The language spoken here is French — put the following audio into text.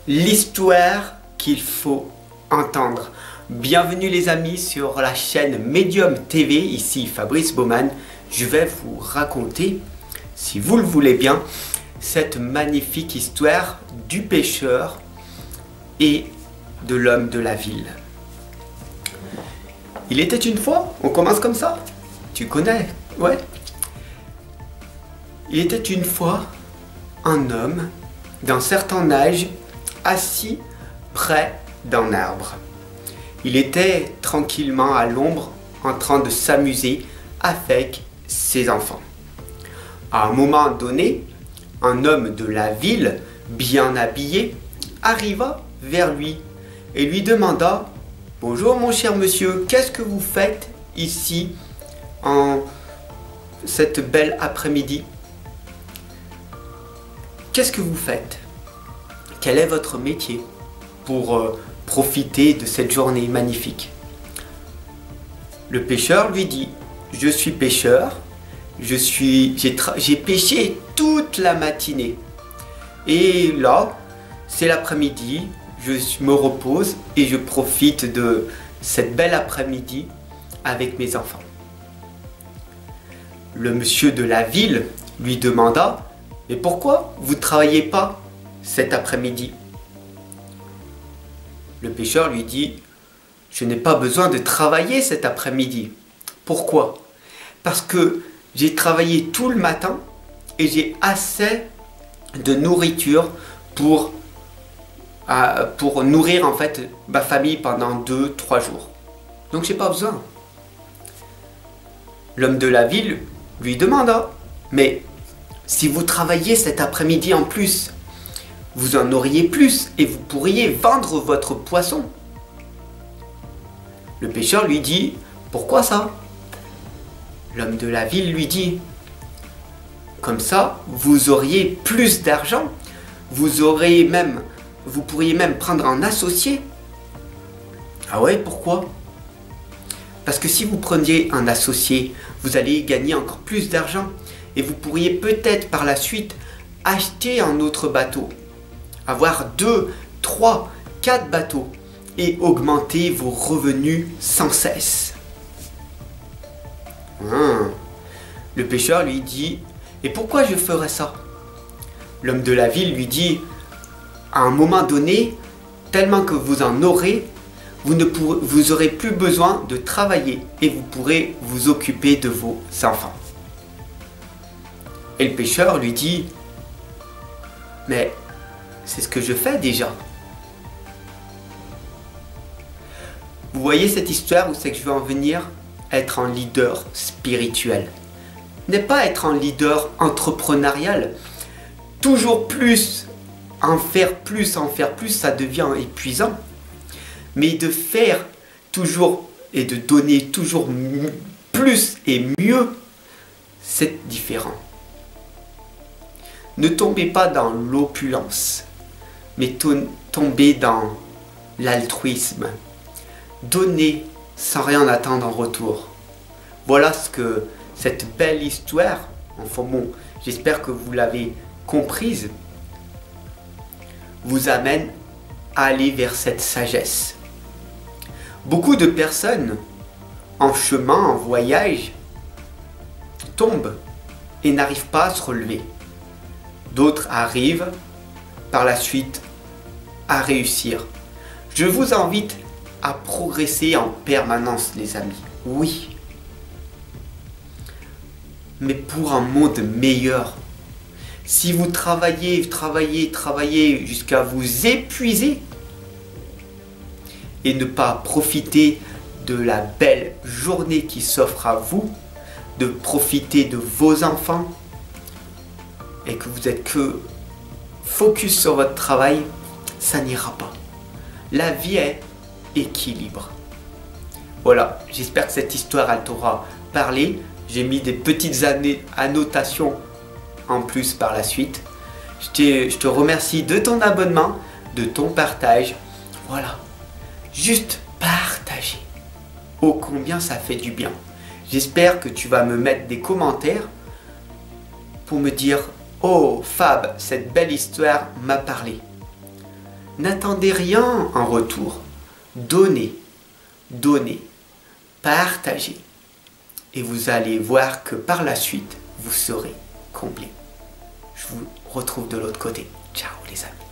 l'histoire qu'il faut entendre. Bienvenue les amis sur la chaîne Medium TV, ici Fabrice Baumann. Je vais vous raconter, si vous le voulez bien, cette magnifique histoire du pêcheur et de l'homme de la ville. Il était une fois, on commence comme ça, tu connais, ouais. Il était une fois un homme d'un certain âge assis près d'un arbre. Il était tranquillement à l'ombre en train de s'amuser avec ses enfants. À un moment donné, un homme de la ville, bien habillé, arriva vers lui et lui demanda « Bonjour mon cher monsieur, qu'est-ce que vous faites ici en cette belle après-midi ? Qu'est-ce que vous faites ? Quel est votre métier pour profiter de cette journée magnifique ?» Le pêcheur lui dit « Je suis pêcheur, j'ai pêché toute la matinée. Et là, c'est l'après-midi, je me repose et je profite de cette belle après-midi avec mes enfants. » Le monsieur de la ville lui demanda « Mais pourquoi vous ne travaillez pas cet après-midi ?» Le pêcheur lui dit « Je n'ai pas besoin de travailler cet après-midi. Pourquoi ? Parce que j'ai travaillé tout le matin et j'ai assez de nourriture pour nourrir en fait ma famille pendant 2-3 jours. Donc j'ai pas besoin. » L'homme de la ville lui demanda « Mais si vous travailliez cet après-midi en plus, vous en auriez plus et vous pourriez vendre votre poisson. » Le pêcheur lui dit « Pourquoi ça ?» L'homme de la ville lui dit « Comme ça, vous auriez plus d'argent, vous pourriez même prendre un associé. » Ah ouais, pourquoi ? Parce que si vous preniez un associé, vous allez gagner encore plus d'argent et vous pourriez peut-être par la suite acheter un autre bateau, avoir 2, 3, 4 bateaux et augmenter vos revenus sans cesse. Le pêcheur lui dit « Et pourquoi je ferais ça ?» L'homme de la ville lui dit « À un moment donné, tellement que vous en aurez, vous aurez plus besoin de travailler et vous pourrez vous occuper de vos enfants. » Et le pêcheur lui dit « Mais c'est ce que je fais déjà. » Vous voyez cette histoire où c'est que je veux en venir ? Être un leader spirituel. N'est pas être un leader entrepreneurial. Toujours plus, en faire plus, ça devient épuisant. Mais de faire toujours et de donner toujours plus et mieux, c'est différent. Ne tombez pas dans l'opulence, mais tombez dans l'altruisme. Donnez sans rien attendre en retour. Voilà ce que cette belle histoire, enfin bon, j'espère que vous l'avez comprise, vous amène à aller vers cette sagesse. Beaucoup de personnes en chemin, en voyage, tombent et n'arrivent pas à se relever. D'autres arrivent par la suite à réussir. Je vous invite à progresser en permanence, les amis. Oui. Mais pour un monde meilleur. Si vous travaillez jusqu'à vous épuiser et ne pas profiter de la belle journée qui s'offre à vous, de profiter de vos enfants et que vous êtes que focus sur votre travail, ça n'ira pas. La vie est équilibre. Voilà, j'espère que cette histoire elle t'aura parlé. J'ai mis des petites annotations en plus par la suite. Je te remercie de ton abonnement, de ton partage. Voilà, juste partager. Oh combien ça fait du bien. J'espère que tu vas me mettre des commentaires pour me dire « Oh Fab, cette belle histoire m'a parlé ». N'attendez rien en retour. Donnez, donnez, partagez. Et vous allez voir que par la suite, vous serez comblé. Je vous retrouve de l'autre côté. Ciao les amis.